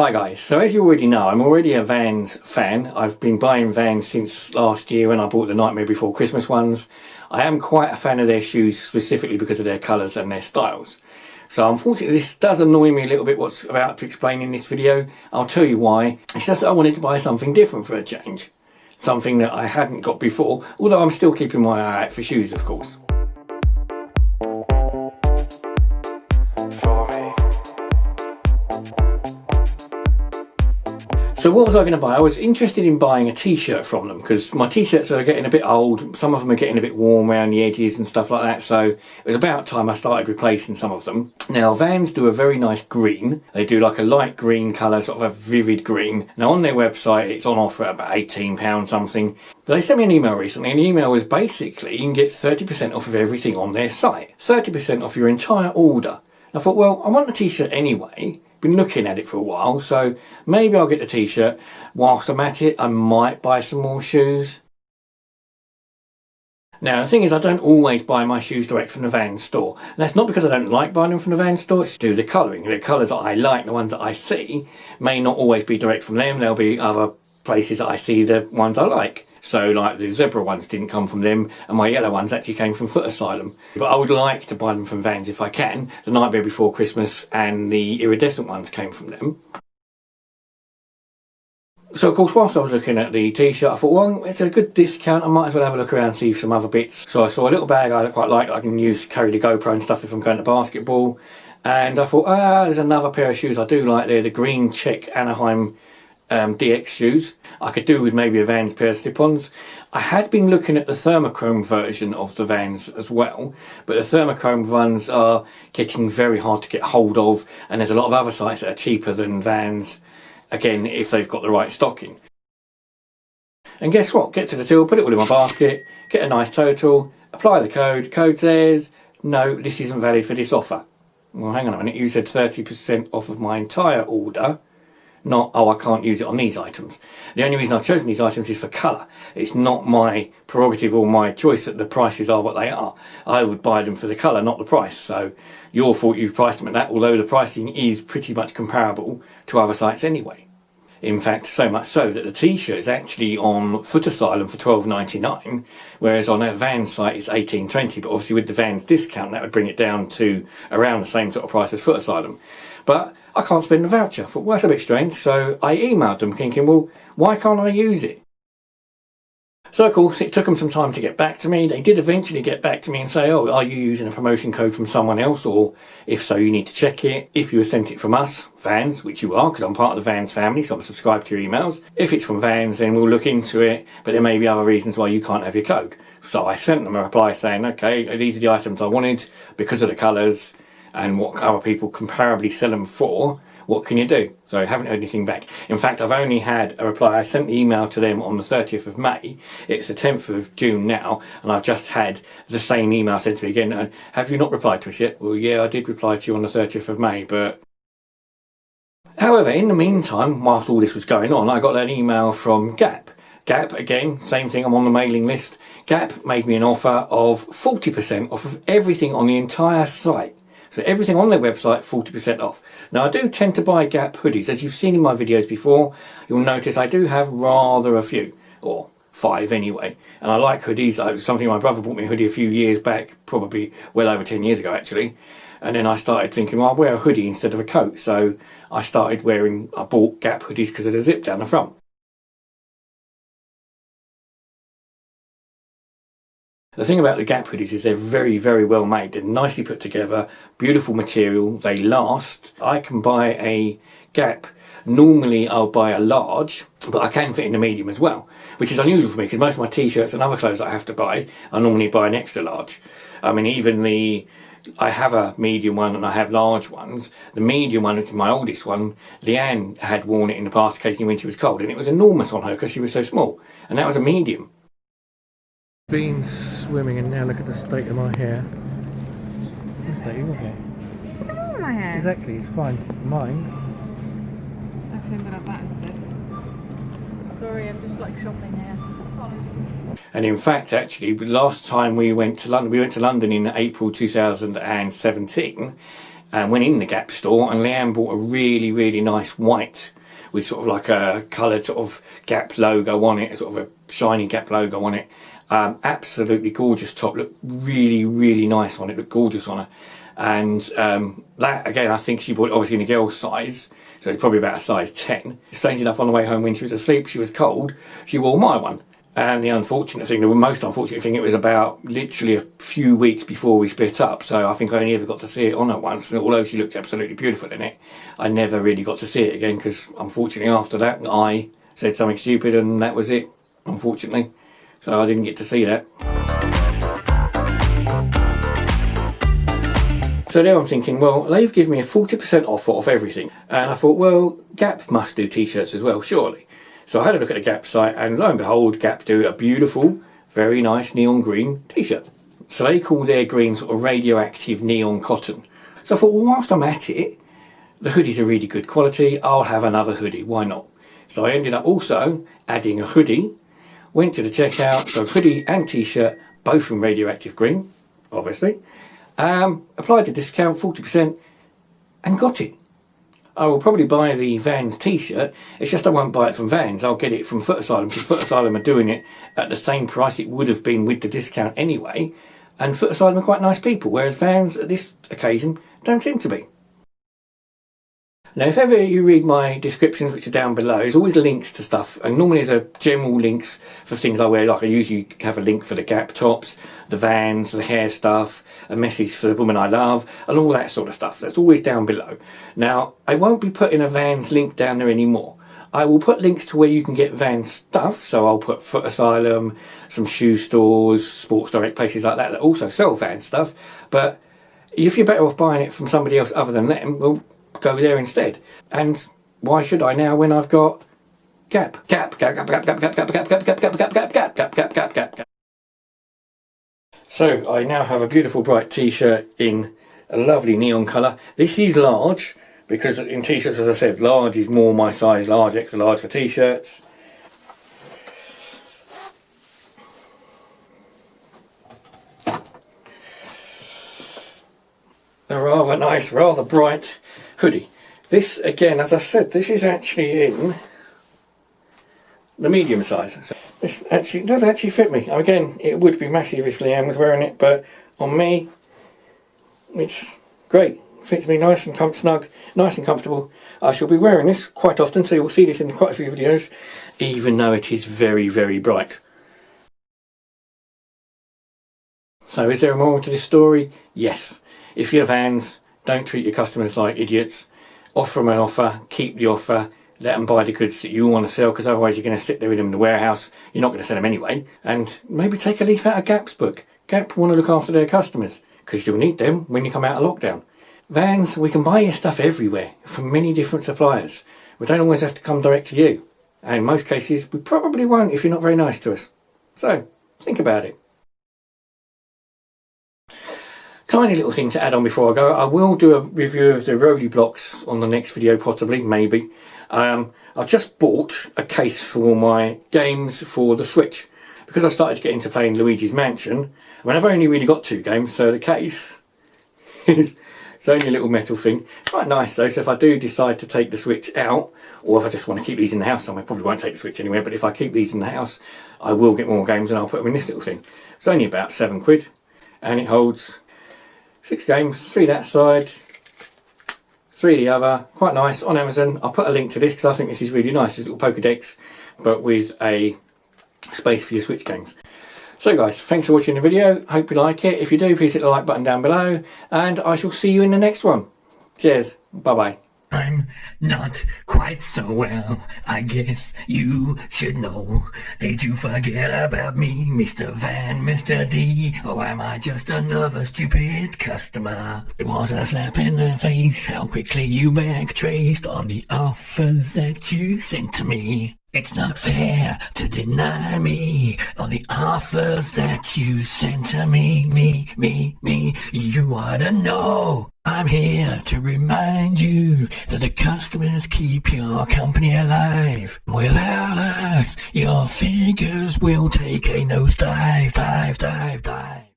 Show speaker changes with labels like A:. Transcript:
A: Hi guys, so as you already know, I'm already a Vans fan. I've been buying Vans since last year when I bought the Nightmare Before Christmas ones. I am quite a fan of their shoes specifically because of their colours and their styles. So unfortunately this does annoy me a little bit what's about to explain in this video. I'll tell you why. It's just that I wanted to buy something different for a change. Something that I hadn't got before, although I'm still keeping my eye out for shoes of course. So what was I going to buy? I was interested in buying a t-shirt from them because my t-shirts are getting a bit old. Some of them are getting a bit warm around the edges and stuff like that. So it was about time I started replacing some of them. Now Vans do a very nice green. They do like a light green colour, sort of a vivid green. Now on their website it's on offer at about £18 something. But they sent me an email recently and the email was basically you can get 30% off of everything on their site. 30% off your entire order. And I thought, well, I want the t-shirt anyway. Been looking at it for a while, so maybe I'll get the t-shirt. Whilst I'm at it, I might buy some more shoes. Now the thing is, I don't always buy my shoes direct from the Vans store. And that's not because I don't like buying them from the Vans store, it's to do with the colouring. The colours that I like, the ones that I see, may not always be direct from them. There'll be other places that I see the ones I like. So like the zebra ones didn't come from them and my yellow ones actually came from Foot Asylum. But I would like to buy them from Vans if I can. The Nightmare Before Christmas and the iridescent ones came from them. So of course whilst I was looking at the t-shirt I thought, well, it's a good discount, I might as well have a look around and see some other bits. So I saw a little bag I quite like that I can use to carry the GoPro and stuff if I'm going to basketball. And I thought, there's another pair of shoes I do like there, the green check Anaheim DX shoes. I could do with maybe a Vans pair of slip-ons. I had been looking at the thermochrome version of the Vans as well, but the thermochrome ones are getting very hard to get hold of and there's a lot of other sites that are cheaper than Vans, again if they've got the right stocking. And guess what, get to the till, put it all in my basket, get a nice total, apply the code says no, this isn't valid for this offer. Well hang on a minute, you said 30% off of my entire order. Not, oh, I can't use it on these items. The only reason I've chosen these items is for colour. It's not my prerogative or my choice that the prices are what they are. I would buy them for the colour, not the price. So your fault you've priced them at that, although the pricing is pretty much comparable to other sites anyway. In fact, so much so that the t-shirt is actually on Foot Asylum for $12.99, whereas on a Vans site it's $18.20. But obviously with the Vans discount that would bring it down to around the same sort of price as Foot Asylum. But I can't spend the voucher. I thought, well, that's a bit strange. So I emailed them thinking, well, why can't I use it? So of course, it took them some time to get back to me. They did eventually get back to me and say, oh, are you using a promotion code from someone else? Or if so, you need to check it. If you were sent it from us, Vans, which you are, because I'm part of the Vans family, so I'm subscribed to your emails. If it's from Vans, then we'll look into it. But there may be other reasons why you can't have your code. So I sent them a reply saying, okay, these are the items I wanted because of the colours and what other people comparably sell them for. What can you do? So I haven't heard anything back. In fact, I've only had a reply. I sent the email to them on the 30th of May. It's the 10th of June now, and I've just had the same email sent to me again. And have you not replied to us yet? Well, yeah, I did reply to you on the 30th of May, but... However, in the meantime, whilst all this was going on, I got an email from Gap. Gap, again, same thing, I'm on the mailing list. Gap made me an offer of 40% off of everything on the entire site. So everything on their website, 40% off. Now I do tend to buy Gap hoodies. As you've seen in my videos before, you'll notice I do have rather a few, or 5 anyway. And I like hoodies. Something my brother bought me a hoodie a few years back, probably well over 10 years ago actually. And then I started thinking, well, I'll wear a hoodie instead of a coat. So I bought Gap hoodies because of the zip down the front. The thing about the Gap hoodies is they're very, very well made. They're nicely put together, beautiful material, they last. I can buy a Gap, normally I'll buy a large, but I can fit in a medium as well, which is unusual for me because most of my t-shirts and other clothes that I have to buy, I normally buy an extra large. I mean, even I have a medium one and I have large ones. The medium one, which is my oldest one, Leanne had worn it in the past occasionally when she was cold, and it was enormous on her because she was so small, and that was a medium. Been swimming and now look at the state of my hair. The state of your hair?
B: What's going on with my hair?
A: Exactly, it's fine. Mine.
B: Actually, I'm going to have that instead. Sorry, I'm just like shopping here.
A: And in fact, actually, last time we went to London in April 2017, and went in the Gap store, and Leanne bought a really, really nice white with sort of like a coloured sort of Gap logo on it, sort of a shiny Gap logo on it. Absolutely gorgeous top, looked really, really nice on it, looked gorgeous on her. And that, again, I think she bought it obviously in a girl's size, so it's probably about a size 10. Strange enough, on the way home when she was asleep, she was cold, she wore my one. And the unfortunate thing, the most unfortunate thing, it was about literally a few weeks before we split up, so I think I only ever got to see it on her once, and although she looked absolutely beautiful in it, I never really got to see it again, because unfortunately after that I said something stupid and that was it, unfortunately. So I didn't get to see that. So now I'm thinking, well, they've given me a 40% off everything. And I thought, well, Gap must do t-shirts as well, surely. So I had a look at the Gap site, and lo and behold, Gap do a beautiful, very nice neon green t-shirt. So they call their green sort of radioactive neon cotton. So I thought, well, whilst I'm at it, the hoodies are really good quality, I'll have another hoodie, why not? So I ended up also adding a hoodie. Went to the checkout, so hoodie and t-shirt, both in radioactive green, obviously. Applied the discount, 40%, and got it. I will probably buy the Vans t-shirt, it's just I won't buy it from Vans, I'll get it from Foot Asylum, because Foot Asylum are doing it at the same price it would have been with the discount anyway, and Foot Asylum are quite nice people, whereas Vans at this occasion don't seem to be. Now, if ever you read my descriptions, which are down below, there's always links to stuff, and normally there's a general links for things I wear. Like I usually have a link for the Gap tops, the Vans, the hair stuff, a message for the woman I love, and all that sort of stuff. That's always down below. Now, I won't be putting a Vans link down there anymore. I will put links to where you can get Vans stuff, so I'll put Foot Asylum, some shoe stores, Sports Direct, places like that also sell Vans stuff. But if you're better off buying it from somebody else other than them, well, go there instead. And why should I now when I've got Gap? So I now have a beautiful bright t-shirt in a lovely neon colour. This is large, because in t-shirts, as I said, large is more my size, large, extra large for t-shirts. A rather nice, rather bright hoodie. This, again, as I said, this is actually in the medium size. So this actually does actually fit me. Again, it would be massive if Leanne was wearing it, but on me, it's great. Fits me nice and snug, nice and comfortable. I shall be wearing this quite often, so you'll see this in quite a few videos, even though it is very, very bright. So is there a moral to this story? Yes. If you're Vans, don't treat your customers like idiots. Offer them an offer, keep the offer, let them buy the goods that you want to sell, because otherwise you're going to sit there with them in the warehouse. You're not going to sell them anyway. And maybe take a leaf out of Gap's book. Gap want to look after their customers, because you'll need them when you come out of lockdown. Vans, we can buy your stuff everywhere from many different suppliers. We don't always have to come direct to you. And in most cases, we probably won't if you're not very nice to us. So, think about it. Tiny little thing to add on before I go. I will do a review of the Roly blocks on the next video, possibly, maybe. I've just bought a case for my games for the Switch. Because I started to get into playing Luigi's Mansion, I mean, I've only really got 2 games, so the case is it's only a little metal thing. Quite nice though, so if I do decide to take the Switch out, or if I just want to keep these in the house somewhere, I probably won't take the Switch anywhere, but if I keep these in the house, I will get more games and I'll put them in this little thing. It's only about £7, and it holds 6 games, 3 that side, 3 the other. Quite nice, on Amazon. I'll put a link to this because I think this is really nice. It's a little Pokédex, but with a space for your Switch games. So guys, thanks for watching the video. Hope you like it. If you do, please hit the like button down below, and I shall see you in the next one. Cheers. Bye bye.
C: I'm not quite so well, I guess you should know. Did you forget about me, Mr. Van, Mr. D? Or am I just another stupid customer? It was a slap in the face how quickly you backtraced on the offers that you sent to me. It's not fair to deny me on the offers that you sent to me, me. You ought to know I'm here to remind you that the customers keep your company alive. Without us, your figures will take a nosedive, dive.